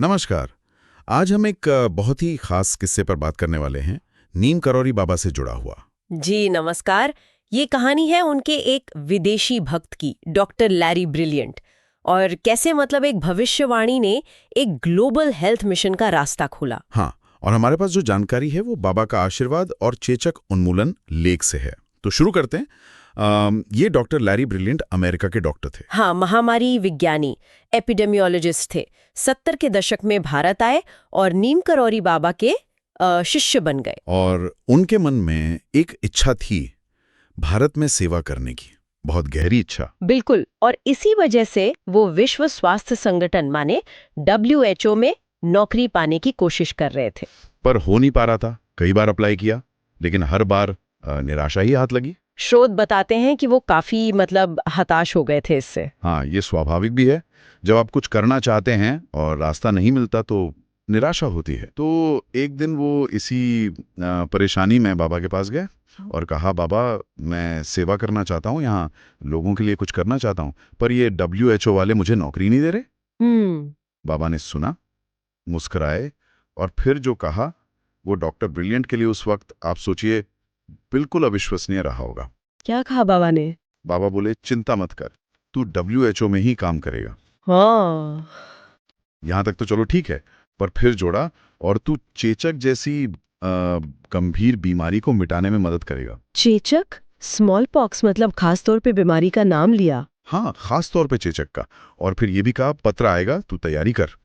नमस्कार। आज हम एक बहुत ही खास किस्से पर बात करने वाले हैं, नीम करौरी बाबा से जुड़ा हुआ। जी नमस्कार। ये कहानी है उनके एक विदेशी भक्त की, डॉक्टर लैरी ब्रिलियंट। और कैसे मतलब एक भविष्यवाणी ने एक ग्लोबल हेल्थ मिशन का रास्ता खोला। हाँ, और हमारे पास जो जानकारी है वो बाबा का आशीर्वाद और चेचक उन्मूलन लेख से है। तो शुरू करते हैं। ये डॉक्टर लैरी ब्रिलियंट अमेरिका के डॉक्टर थे। हाँ, महामारी विज्ञानी, एपिडेमियोलॉजिस्ट थे। 70 के दशक में भारत आए और नीम करौरी बाबा के शिष्य बन गए। और उनके मन में एक इच्छा थी, भारत में सेवा करने की, बहुत गहरी इच्छा। बिल्कुल, और इसी वजह से वो विश्व स्वास्थ्य संगठन माने WHO में नौकरी पाने की कोशिश कर रहे थे। पर हो नहीं पा रहा था। कई बार अप्लाई किया, लेकिन हर बार निराशा ही हाथ लगी। स्रोत बताते हैं कि वो काफी हताश हो गए थे इससे। हाँ, ये स्वाभाविक भी है। जब आप कुछ करना चाहते हैं और रास्ता नहीं मिलता तो निराशा होती है। तो एक दिन वो इसी परेशानी में बाबा के पास गए और कहा, बाबा मैं सेवा करना चाहता हूँ, यहाँ लोगों के लिए कुछ करना चाहता हूँ, पर ये WHO वाले मुझे नौकरी नहीं दे रहे। बाबा ने सुना, मुस्कुराए और फिर जो कहा वो डॉक्टर ब्रिलियंट के लिए उस वक्त आप सोचिए बिल्कुल अविश्वसनीय रहा होगा। क्या कहा बाबा ने? बाबा बोले, चिंता मत कर, तू WHO में ही काम करेगा। हाँ। यहां तक तो चलो ठीक है, पर फिर जोड़ा, और तू चेचक जैसी गंभीर बीमारी को मिटाने में मदद करेगा। चेचक? स्मॉल पॉक्स मतलब खास तौर पे बीमारी का नाम लिया। हाँ, खास तौर पे चेचक का। और फिर ये भी कहा, पत्र आएगा, तू तैयारी कर।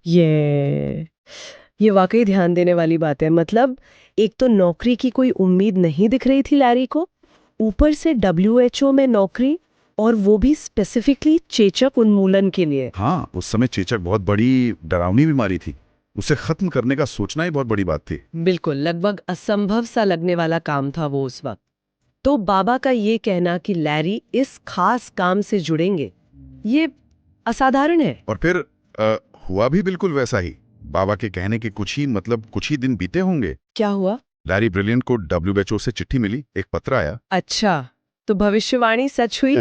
ये वाकई ध्यान देने वाली बात है। मतलब एक तो नौकरी की कोई उम्मीद नहीं दिख रही थी लैरी को, ऊपर से WHO में नौकरी, और वो भी स्पेसिफिकली चेचक उन्मूलन के लिए। हाँ, उस समय चेचक बहुत बड़ी डरावनी बीमारी थी। उसे खत्म करने का सोचना ही बहुत बड़ी बात थी। बिल्कुल, लगभग असंभव सा लगने वाला काम था वो उस वक्त। तो बाबा का ये कहना कि लैरी इस खास काम से जुड़ेंगे, ये असाधारण है। और फिर हुआ भी बिल्कुल वैसा ही। बाबा के कहने के कुछ ही दिन बीते होंगे। क्या हुआ? लैरी ब्रिलियंट को WHO से चिट्ठी मिली, एक पत्र आया। अच्छा, तो भविष्यवाणी सच हुई।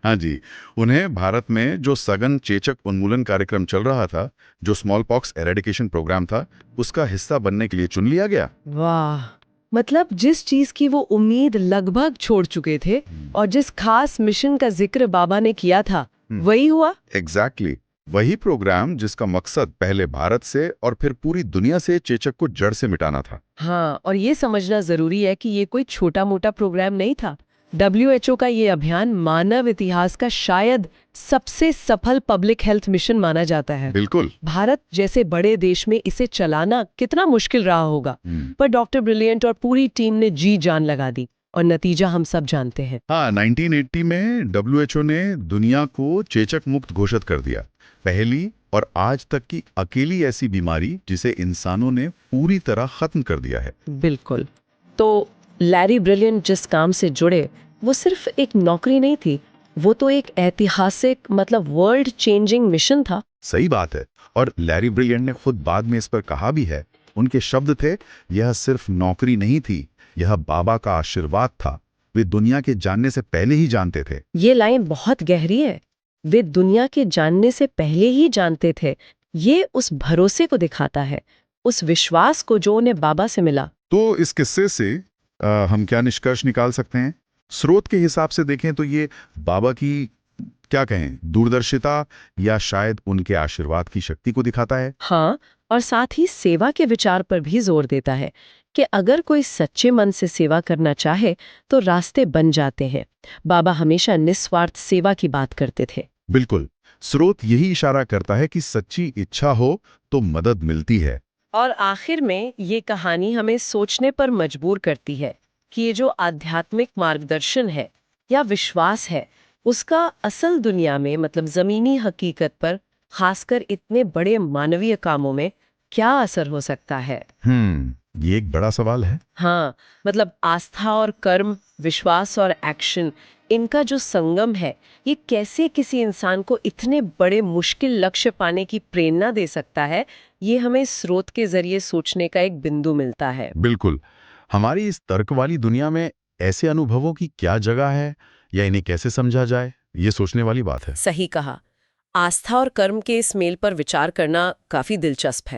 हाँ जी, उन्हें भारत में जो सघन चेचक उन्मूलन कार्यक्रम चल रहा था, जो स्मॉल पॉक्स एरेडिकेशन प्रोग्राम था, उसका हिस्सा बनने के लिए चुन लिया गया। वाह, मतलब जिस चीज की वो उम्मीद लगभग छोड़ चुके थे और जिस खास मिशन का जिक्र बाबा ने किया था, वही हुआ। एग्जैक्टली वही प्रोग्राम जिसका मकसद पहले भारत से और फिर पूरी दुनिया से चेचक को जड़ से मिटाना था। हाँ, और ये समझना जरूरी है कि ये कोई छोटा मोटा प्रोग्राम नहीं था। WHO का ये अभियान मानव इतिहास का शायद सबसे सफल पब्लिक हेल्थ मिशन माना जाता है। बिल्कुल। भारत जैसे बड़े देश में इसे चलाना कितना मुश्किल रहा होगा, पर डॉक्टर ब्रिलियंट और पूरी टीम ने जी जान लगा दी, और नतीजा हम सब जानते हैं। हाँ, 1980 में WHO ने दुनिया को चेचक मुक्त घोषित कर दिया। पहली और आज तक की अकेली ऐसी बीमारी जिसे इंसानों ने पूरी तरह खत्म कर दिया है। बिल्कुल। तो लैरी ब्रिलियंट जिस काम से जुड़े, वो सिर्फ एक नौकरी नहीं थी, वो तो एक ऐतिहासिक वर्ल्ड चेंजिंग मिशन था। सही बात है। और लैरी ब्रिलियंट ने खुद बाद में इस पर कहा भी है, उनके शब्द थे, यह सिर्फ नौकरी नहीं थी, यह बाबा का आशीर्वाद था। वे दुनिया के जानने से पहले ही जानते थे। ये लाइन बहुत गहरी है। वे दुनिया के जानने से पहले ही जानते थे। ये उस भरोसे को दिखाता है, उस विश्वास को जो उन्हें बाबा से मिला। तो इस किस्से से हम क्या निष्कर्ष निकाल सकते हैं? स्रोत के हिसाब से देखें तो ये बाबा की, क्या कहें, दूरदर्शिता या शायद उनके आशीर्वाद की शक्ति को दिखाता है। हाँ, और साथ ही सेवा के विचार पर भी जोर देता है कि अगर कोई सच्चे मन से सेवा करना चाहे तो रास्ते बन जाते हैं। बाबा हमेशा निस्वार्थ सेवा की बात करते थे। बिल्कुल। स्रोत यही इशारा करता है कि सच्ची इच्छा हो तो मदद मिलती है। और आखिर में ये कहानी हमें सोचने पर मजबूर करती है कि ये जो आध्यात्मिक मार्गदर्शन है या विश्वास है, उसका असल दुनिया में जमीनी हकीकत पर, खासकर इतने बड़े मानवीय कामों में क्या असर हो सकता है। ये एक बड़ा सवाल है। हाँ, आस्था और कर्म, विश्वास और एक्शन, इनका जो संगम है, ये कैसे किसी इंसान को इतने बड़े मुश्किल लक्ष्य पाने की प्रेरणा दे सकता है, ये हमें स्रोत के जरिए सोचने का एक बिंदु मिलता है। बिल्कुल। हमारी इस तर्क वाली दुनिया में ऐसे अनुभवों की क्या जगह है, या इन्हें कैसे समझा जाए, ये सोचने वाली बात है। सही कहा। आस्था और कर्म के इस मेल पर विचार करना काफी दिलचस्प है।